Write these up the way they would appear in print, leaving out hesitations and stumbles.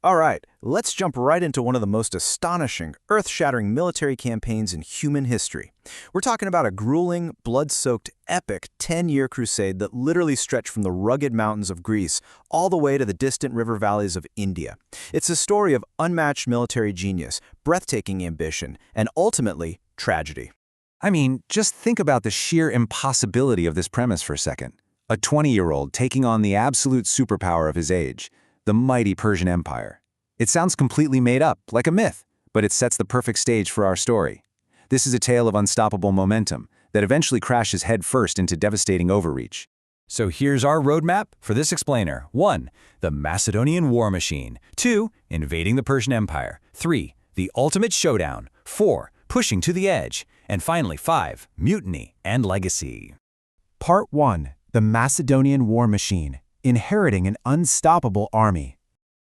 All right, let's jump right into one of the most astonishing, earth-shattering military campaigns in human history. We're talking about a grueling, blood-soaked, epic 10-year crusade that literally stretched from the rugged mountains of Greece all the way to the distant river valleys of India. It's a story of unmatched military genius, breathtaking ambition, and ultimately, tragedy. I mean, just think about the sheer impossibility of this premise for a second. A 20-year-old taking on the absolute superpower of his age, the mighty Persian Empire. It sounds completely made up, like a myth, but it sets the perfect stage for our story. This is a tale of unstoppable momentum that eventually crashes headfirst into devastating overreach. So here's our roadmap for this explainer. 1. The Macedonian War Machine. 2. Invading the Persian Empire. 3. The Ultimate Showdown. 4. Pushing to the edge. And finally 5. Mutiny and Legacy. Part 1. The Macedonian War Machine. Inheriting an unstoppable army.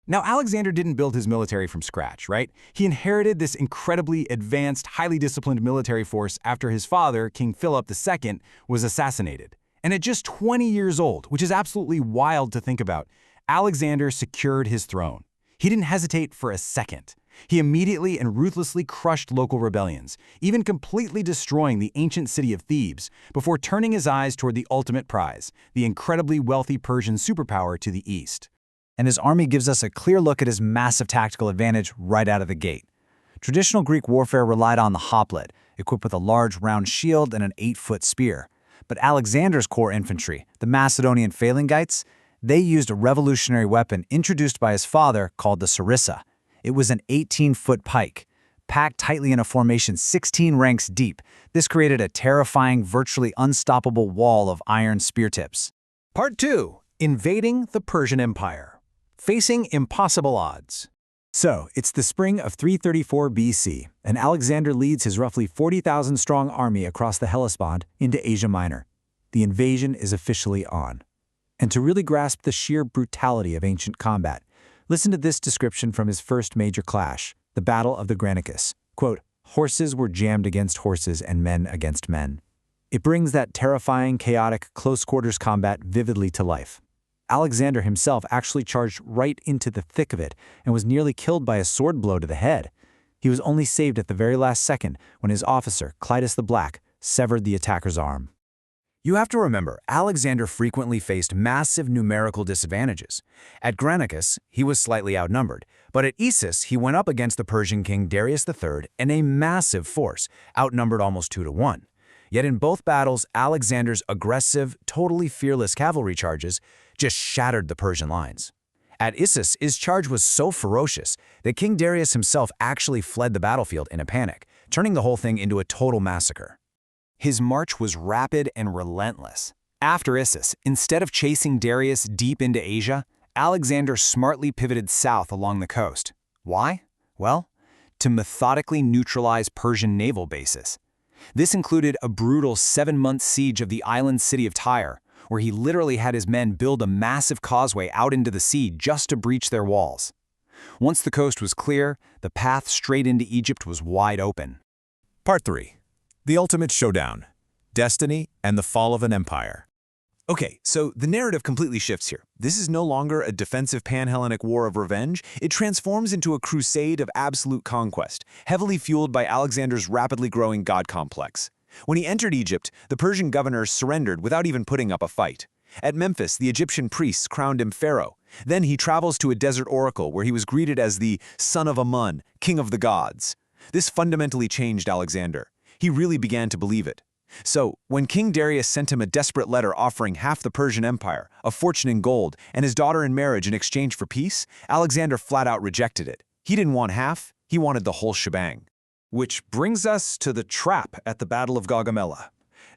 Now, Alexander didn't build his military from scratch, right? He inherited this incredibly advanced, highly disciplined military force after his father, King Philip II, was assassinated. And at just 20 years old, which is absolutely wild to think about, Alexander secured his throne. He didn't hesitate for a second. He immediately and ruthlessly crushed local rebellions, even completely destroying the ancient city of Thebes, before turning his eyes toward the ultimate prize, the incredibly wealthy Persian superpower to the east. And his army gives us a clear look at his massive tactical advantage right out of the gate. Traditional Greek warfare relied on the hoplite, equipped with a large round shield and an 8-foot spear. But Alexander's core infantry, the Macedonian phalangites, they used a revolutionary weapon introduced by his father called the sarissa. It was an 18-foot pike. Packed tightly in a formation 16 ranks deep, this created a terrifying, virtually unstoppable wall of iron spear tips. Part 2. Invading the Persian Empire. Facing impossible odds. So, it's the spring of 334 BC, and Alexander leads his roughly 40,000-strong army across the Hellespont into Asia Minor. The invasion is officially on. And to really grasp the sheer brutality of ancient combat, listen to this description from his first major clash, the Battle of the Granicus. Quote, "Horses were jammed against horses and men against men." It brings that terrifying, chaotic, close-quarters combat vividly to life. Alexander himself actually charged right into the thick of it and was nearly killed by a sword blow to the head. He was only saved at the very last second when his officer, Clitus the Black, severed the attacker's arm. You have to remember, Alexander frequently faced massive numerical disadvantages. At Granicus, he was slightly outnumbered, but at Issus, he went up against the Persian king Darius III and a massive force, outnumbered almost 2-1. Yet in both battles, Alexander's aggressive, totally fearless cavalry charges just shattered the Persian lines. At Issus, his charge was so ferocious that King Darius himself actually fled the battlefield in a panic, turning the whole thing into a total massacre. His march was rapid and relentless. After Issus, instead of chasing Darius deep into Asia, Alexander smartly pivoted south along the coast. Why? Well, to methodically neutralize Persian naval bases. This included a brutal 7-month siege of the island city of Tyre, where he literally had his men build a massive causeway out into the sea just to breach their walls. Once the coast was clear, the path straight into Egypt was wide open. Part 3. The Ultimate Showdown. Destiny and the Fall of an Empire. Okay, so the narrative completely shifts here. This is no longer a defensive pan-Hellenic war of revenge. It transforms into a crusade of absolute conquest, heavily fueled by Alexander's rapidly growing god complex. When he entered Egypt, the Persian governors surrendered without even putting up a fight. At Memphis, the Egyptian priests crowned him pharaoh. Then he travels to a desert oracle where he was greeted as the son of Amuun, king of the gods. This fundamentally changed Alexander. He really began to believe it. So, when King Darius sent him a desperate letter offering half the Persian Empire, a fortune in gold, and his daughter in marriage in exchange for peace, Alexander flat out rejected it. He didn't want half, he wanted the whole shebang. Which brings us to the trap at the Battle of Gaugamela.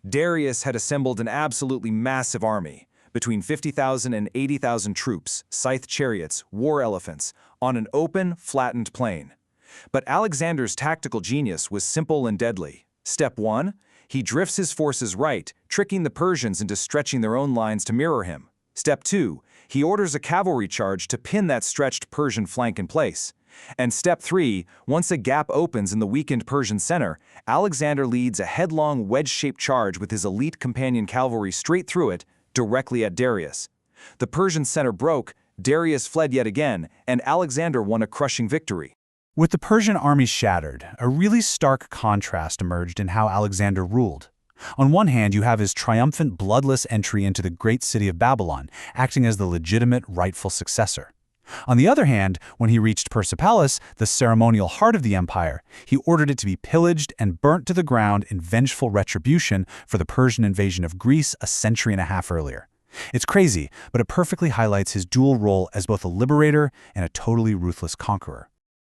Darius had assembled an absolutely massive army, between 50,000 and 80,000 troops, scythe chariots, war elephants, on an open, flattened plain. But Alexander's tactical genius was simple and deadly. Step 1. He drifts his forces right, tricking the Persians into stretching their own lines to mirror him. Step 2. He orders a cavalry charge to pin that stretched Persian flank in place. And Step 3. Once a gap opens in the weakened Persian center, Alexander leads a headlong wedge-shaped charge with his elite companion cavalry straight through it, directly at Darius. The Persian center broke, Darius fled yet again, and Alexander won a crushing victory. With the Persian army shattered, a really stark contrast emerged in how Alexander ruled. On one hand, you have his triumphant, bloodless entry into the great city of Babylon, acting as the legitimate, rightful successor. On the other hand, when he reached Persepolis, the ceremonial heart of the empire, he ordered it to be pillaged and burnt to the ground in vengeful retribution for the Persian invasion of Greece a century and a half earlier. It's crazy, but it perfectly highlights his dual role as both a liberator and a totally ruthless conqueror.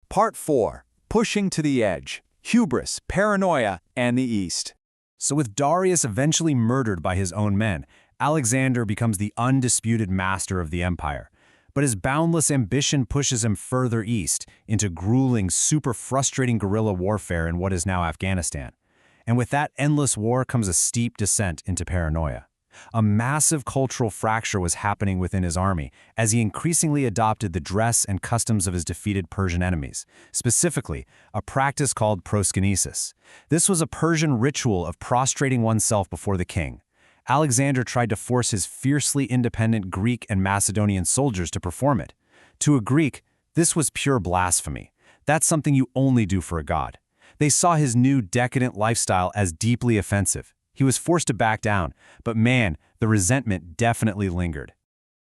Part 4. Pushing to the edge. Hubris, paranoia, and the East. So with Darius eventually murdered by his own men, Alexander becomes the undisputed master of the empire. But his boundless ambition pushes him further east into grueling, super frustrating guerrilla warfare in what is now Afghanistan. And with that endless war comes a steep descent into paranoia. A massive cultural fracture was happening within his army as he increasingly adopted the dress and customs of his defeated Persian enemies, specifically a practice called proskynesis. This was a Persian ritual of prostrating oneself before the king. Alexander tried to force his fiercely independent Greek and Macedonian soldiers to perform it. To a Greek, this was pure blasphemy. That's something you only do for a god. They saw his new decadent lifestyle as deeply offensive. He was forced to back down, but man, the resentment definitely lingered.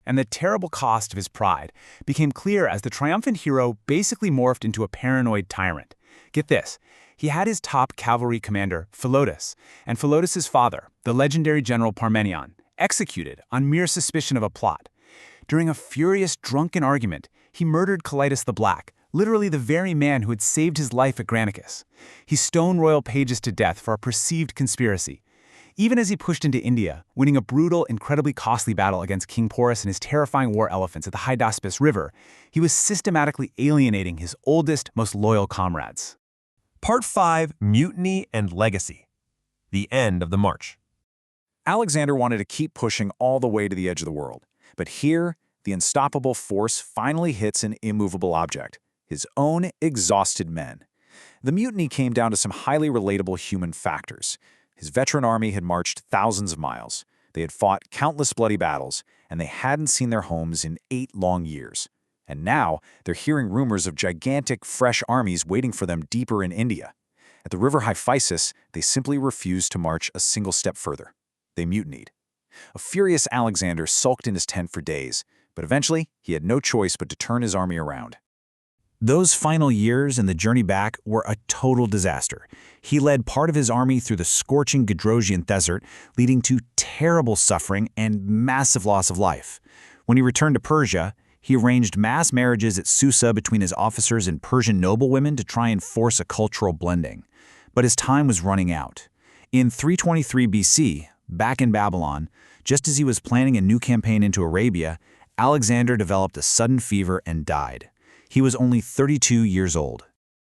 And the terrible cost of his pride became clear as the triumphant hero basically morphed into a paranoid tyrant. Get this, he had his top cavalry commander, Philotas, and Philotas's father, the legendary general Parmenion, executed on mere suspicion of a plot. During a furious, drunken argument, he murdered Clytus the Black, literally the very man who had saved his life at Granicus. He stoned royal pages to death for a perceived conspiracy. Even as he pushed into India, winning a brutal, incredibly costly battle against King Porus and his terrifying war elephants at the Hydaspes River, he was systematically alienating his oldest, most loyal comrades. Part 5. Mutiny and Legacy. The end of the march. Alexander wanted to keep pushing all the way to the edge of the world. But here, the unstoppable force finally hits an immovable object, his own exhausted men. The mutiny came down to some highly relatable human factors. His veteran army had marched thousands of miles. They had fought countless bloody battles, and they hadn't seen their homes in 8 long years. And now, they're hearing rumors of gigantic, fresh armies waiting for them deeper in India. At the river Hyphasis, they simply refused to march a single step further. They mutinied. A furious Alexander sulked in his tent for days, but eventually, he had no choice but to turn his army around. Those final years and the journey back were a total disaster. He led part of his army through the scorching Gedrosian desert, leading to terrible suffering and massive loss of life. When he returned to Persia, he arranged mass marriages at Susa between his officers and Persian noblewomen to try and force a cultural blending. But his time was running out. In 323 BC, back in Babylon, just as he was planning a new campaign into Arabia, Alexander developed a sudden fever and died. He was only 32 years old.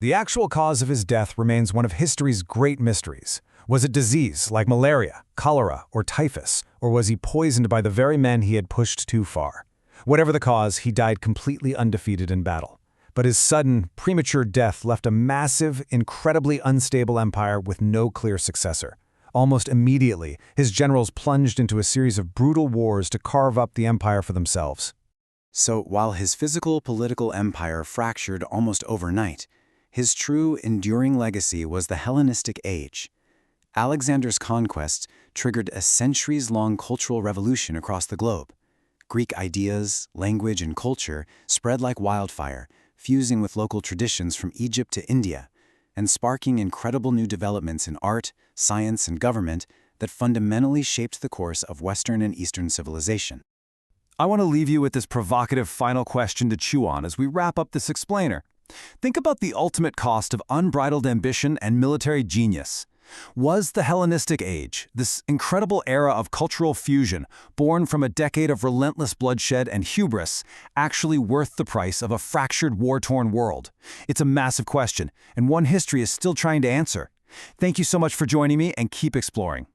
The actual cause of his death remains one of history's great mysteries. Was it disease like malaria, cholera, or typhus, or was he poisoned by the very men he had pushed too far? Whatever the cause, he died completely undefeated in battle. But his sudden, premature death left a massive, incredibly unstable empire with no clear successor. Almost immediately, his generals plunged into a series of brutal wars to carve up the empire for themselves. So while his physical, political empire fractured almost overnight, his true, enduring legacy was the Hellenistic Age. Alexander's conquests triggered a centuries-long cultural revolution across the globe. Greek ideas, language, and culture spread like wildfire, fusing with local traditions from Egypt to India, and sparking incredible new developments in art, science, and government that fundamentally shaped the course of Western and Eastern civilization. I want to leave you with this provocative final question to chew on as we wrap up this explainer. Think about the ultimate cost of unbridled ambition and military genius. Was the Hellenistic Age, this incredible era of cultural fusion, born from a decade of relentless bloodshed and hubris, actually worth the price of a fractured, war-torn world? It's a massive question, and one history is still trying to answer. Thank you so much for joining me, and keep exploring.